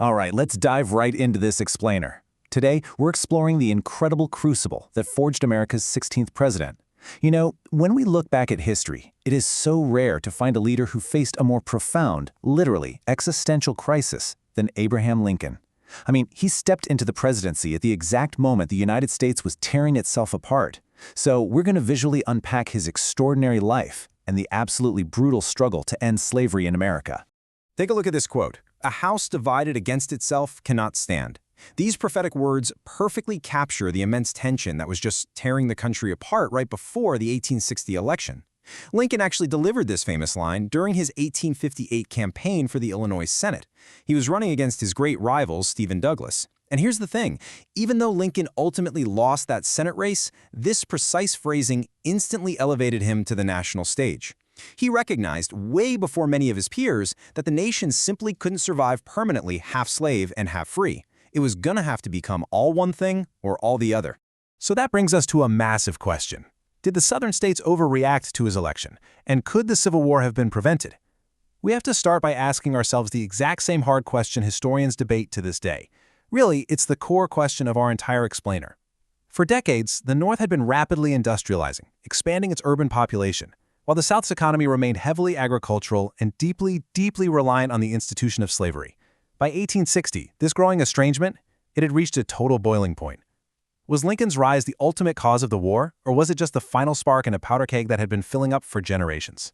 All right, let's dive right into this explainer. Today, we're exploring the incredible crucible that forged America's 16th president. You know, when we look back at history, it is so rare to find a leader who faced a more profound, literally existential crisis than Abraham Lincoln. I mean, he stepped into the presidency at the exact moment the United States was tearing itself apart. So we're going to visually unpack his extraordinary life and the absolutely brutal struggle to end slavery in America. Take a look at this quote. "A house divided against itself cannot stand." These prophetic words perfectly capture the immense tension that was just tearing the country apart right before the 1860 election. Lincoln actually delivered this famous line during his 1858 campaign for the Illinois Senate. He was running against his great rival, Stephen Douglas. And here's the thing, even though Lincoln ultimately lost that Senate race, this precise phrasing instantly elevated him to the national stage. He recognized, way before many of his peers, that the nation simply couldn't survive permanently half slave and half free. It was gonna have to become all one thing or all the other. So that brings us to a massive question. Did the Southern states overreact to his election? And could the Civil War have been prevented? We have to start by asking ourselves the exact same hard question historians debate to this day. Really, it's the core question of our entire explainer. For decades, the North had been rapidly industrializing, expanding its urban population, while the South's economy remained heavily agricultural and deeply, deeply reliant on the institution of slavery. By 1860, this growing estrangement, it had reached a total boiling point. Was Lincoln's rise the ultimate cause of the war, or was it just the final spark in a powder keg that had been filling up for generations?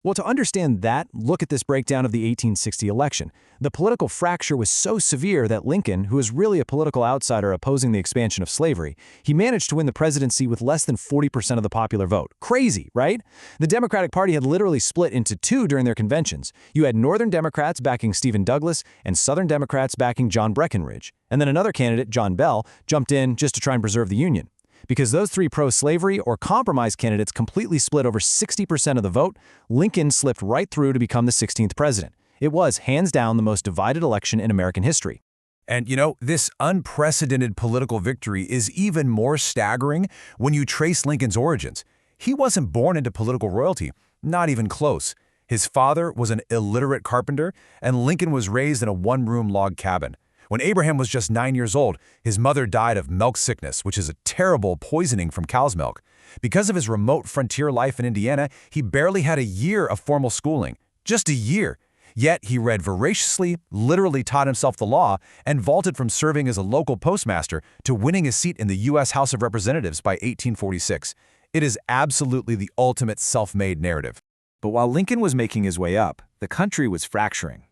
Well, to understand that, look at this breakdown of the 1860 election. The political fracture was so severe that Lincoln, who was really a political outsider opposing the expansion of slavery, he managed to win the presidency with less than 40% of the popular vote. Crazy, right? The Democratic Party had literally split into two during their conventions. You had Northern Democrats backing Stephen Douglas and Southern Democrats backing John Breckinridge. And then another candidate, John Bell, jumped in just to try and preserve the Union. Because those three pro-slavery or compromise candidates completely split over 60% of the vote, Lincoln slipped right through to become the 16th president. It was, hands down, the most divided election in American history. And this unprecedented political victory is even more staggering when you trace Lincoln's origins. He wasn't born into political royalty, not even close. His father was an illiterate carpenter, and Lincoln was raised in a one-room log cabin. When Abraham was just 9 years old, his mother died of milk sickness, which is a terrible poisoning from cow's milk. Because of his remote frontier life in Indiana, he barely had a year of formal schooling. Just a year. Yet he read voraciously, literally taught himself the law, and vaulted from serving as a local postmaster to winning a seat in the U.S. House of Representatives by 1846. It is absolutely the ultimate self-made narrative. But while Lincoln was making his way up, the country was fracturing.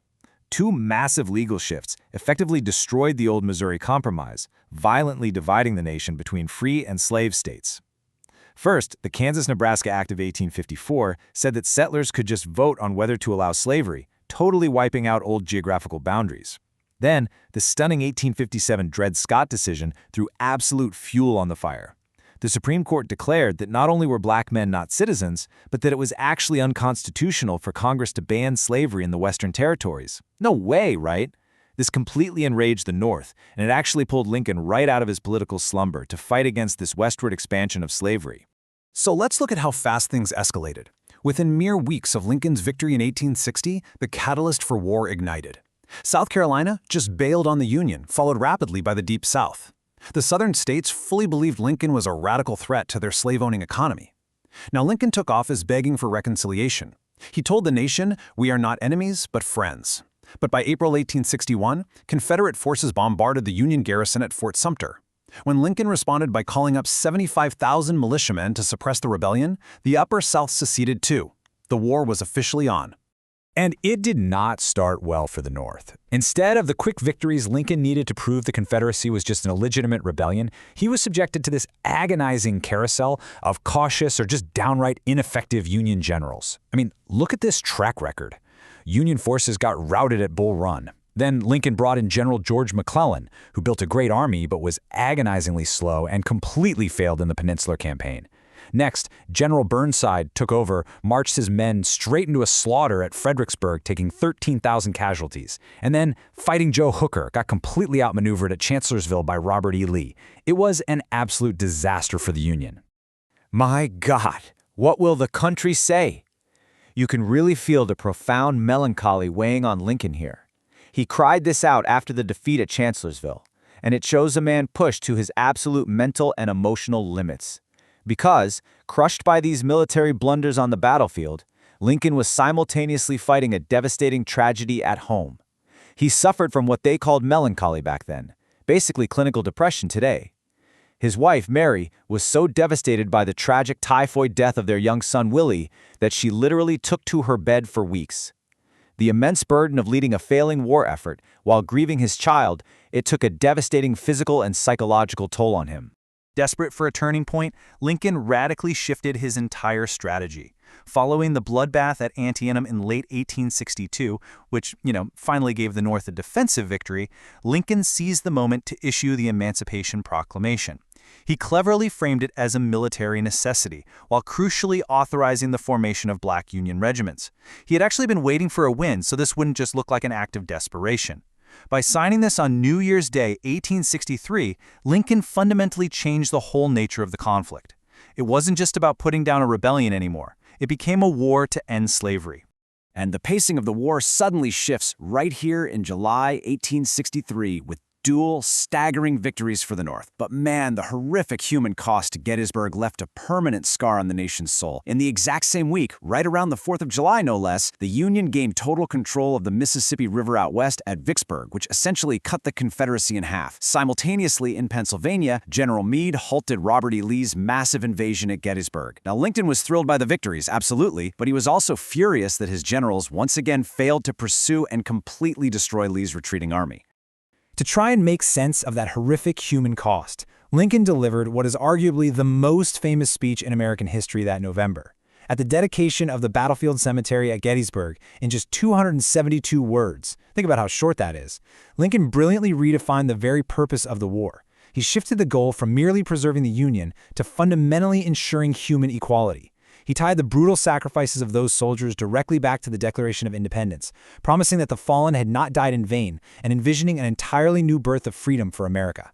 Two massive legal shifts effectively destroyed the old Missouri Compromise, violently dividing the nation between free and slave states. First, the Kansas-Nebraska Act of 1854 said that settlers could just vote on whether to allow slavery, totally wiping out old geographical boundaries. Then, the stunning 1857 Dred Scott decision threw absolute fuel on the fire. The Supreme Court declared that not only were black men not citizens, but that it was actually unconstitutional for Congress to ban slavery in the Western territories. No way, right? This completely enraged the North, and it actually pulled Lincoln right out of his political slumber to fight against this westward expansion of slavery. So let's look at how fast things escalated. Within mere weeks of Lincoln's victory in 1860, the catalyst for war ignited. South Carolina just bailed on the Union, followed rapidly by the Deep South. The Southern states fully believed Lincoln was a radical threat to their slave-owning economy. Now, Lincoln took office begging for reconciliation. He told the nation, "We are not enemies, but friends." But by April 1861, Confederate forces bombarded the Union garrison at Fort Sumter. When Lincoln responded by calling up 75,000 militiamen to suppress the rebellion, the Upper South seceded too. The war was officially on. And it did not start well for the North. Instead of the quick victories Lincoln needed to prove the Confederacy was just an illegitimate rebellion, he was subjected to this agonizing carousel of cautious or just downright ineffective Union generals. I mean, look at this track record. Union forces got routed at Bull Run. Then Lincoln brought in General George McClellan, who built a great army but was agonizingly slow and completely failed in the Peninsular Campaign. Next, General Burnside took over, marched his men straight into a slaughter at Fredericksburg, taking 13,000 casualties. And then, Fighting Joe Hooker got completely outmaneuvered at Chancellorsville by Robert E. Lee. It was an absolute disaster for the Union. My God, what will the country say? You can really feel the profound melancholy weighing on Lincoln here. He cried this out after the defeat at Chancellorsville, and it shows a man pushed to his absolute mental and emotional limits. Because, crushed by these military blunders on the battlefield, Lincoln was simultaneously fighting a devastating tragedy at home. He suffered from what they called melancholy back then, basically clinical depression today. His wife, Mary, was so devastated by the tragic typhoid death of their young son, Willie, that she literally took to her bed for weeks. The immense burden of leading a failing war effort while grieving his child, it took a devastating physical and psychological toll on him. Desperate for a turning point, Lincoln radically shifted his entire strategy. Following the bloodbath at Antietam in late 1862, which, finally gave the North a defensive victory, Lincoln seized the moment to issue the Emancipation Proclamation. He cleverly framed it as a military necessity, while crucially authorizing the formation of black Union regiments. He had actually been waiting for a win, so this wouldn't just look like an act of desperation. By signing this on New Year's Day, 1863, Lincoln fundamentally changed the whole nature of the conflict. It wasn't just about putting down a rebellion anymore. It became a war to end slavery. And the pacing of the war suddenly shifts right here in July 1863 with dual, staggering victories for the North. But man, the horrific human cost to Gettysburg left a permanent scar on the nation's soul. In the exact same week, right around the 4th of July no less, the Union gained total control of the Mississippi River out west at Vicksburg, which essentially cut the Confederacy in half. Simultaneously, in Pennsylvania, General Meade halted Robert E. Lee's massive invasion at Gettysburg. Now, Lincoln was thrilled by the victories, absolutely, but he was also furious that his generals once again failed to pursue and completely destroy Lee's retreating army. To try and make sense of that horrific human cost, Lincoln delivered what is arguably the most famous speech in American history that November. At the dedication of the battlefield cemetery at Gettysburg, in just 272 words, think about how short that is, Lincoln brilliantly redefined the very purpose of the war. He shifted the goal from merely preserving the Union to fundamentally ensuring human equality. He tied the brutal sacrifices of those soldiers directly back to the Declaration of Independence, promising that the fallen had not died in vain and envisioning an entirely new birth of freedom for America.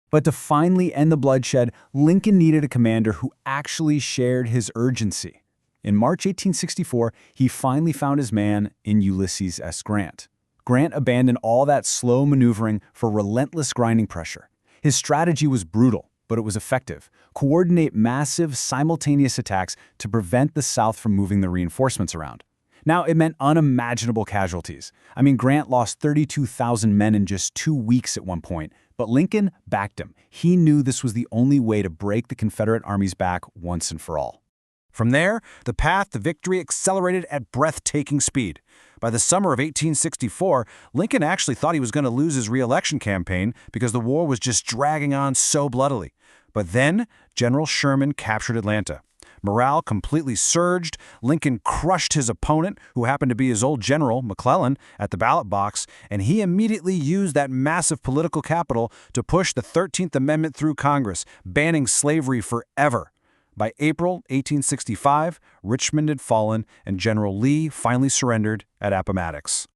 But to finally end the bloodshed, Lincoln needed a commander who actually shared his urgency. In March 1864, he finally found his man in Ulysses S. Grant. Grant abandoned all that slow maneuvering for relentless grinding pressure. His strategy was brutal, but it was effective. Coordinate massive, simultaneous attacks to prevent the South from moving the reinforcements around. Now, it meant unimaginable casualties. Grant lost 32,000 men in just 2 weeks at one point, but Lincoln backed him. He knew this was the only way to break the Confederate army's back once and for all. From there, the path to victory accelerated at breathtaking speed. By the summer of 1864, Lincoln actually thought he was going to lose his re-election campaign because the war was just dragging on so bloodily. But then, General Sherman captured Atlanta. Morale completely surged. Lincoln crushed his opponent, who happened to be his old general, McClellan, at the ballot box, and he immediately used that massive political capital to push the 13th Amendment through Congress, banning slavery forever. By April 1865, Richmond had fallen, and General Lee finally surrendered at Appomattox.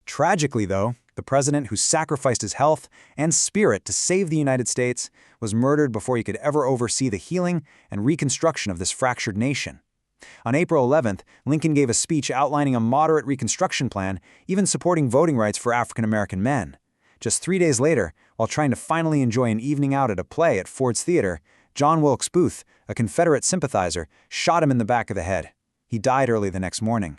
Tragically, though, the president who sacrificed his health and spirit to save the United States was murdered before he could ever oversee the healing and reconstruction of this fractured nation. On April 11th, Lincoln gave a speech outlining a moderate Reconstruction plan, even supporting voting rights for African American men. Just 3 days later, while trying to finally enjoy an evening out at a play at Ford's Theater, John Wilkes Booth, a Confederate sympathizer, shot him in the back of the head. He died early the next morning.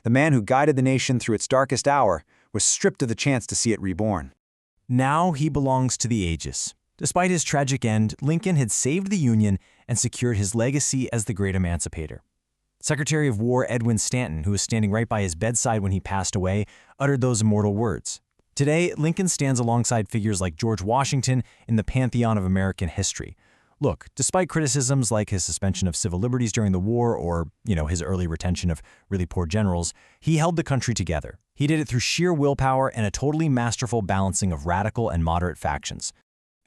The man who guided the nation through its darkest hour was stripped of the chance to see it reborn. Now he belongs to the ages. Despite his tragic end, Lincoln had saved the Union and secured his legacy as the great emancipator. Secretary of War Edwin Stanton, who was standing right by his bedside when he passed away, uttered those immortal words. Today, Lincoln stands alongside figures like George Washington in the pantheon of American history. Look, despite criticisms like his suspension of civil liberties during the war or, his early retention of really poor generals, he held the country together. He did it through sheer willpower and a totally masterful balancing of radical and moderate factions.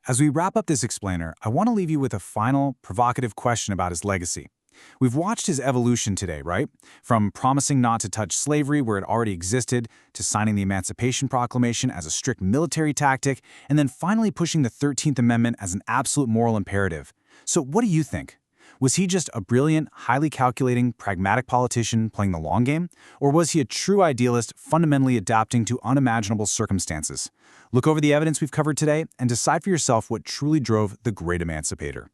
As we wrap up this explainer, I want to leave you with a final, provocative question about his legacy. We've watched his evolution today, right? From promising not to touch slavery where it already existed, to signing the Emancipation Proclamation as a strict military tactic, and then finally pushing the 13th Amendment as an absolute moral imperative. So what do you think? Was he just a brilliant, highly calculating, pragmatic politician playing the long game? Or was he a true idealist fundamentally adapting to unimaginable circumstances? Look over the evidence we've covered today and decide for yourself what truly drove the great emancipator.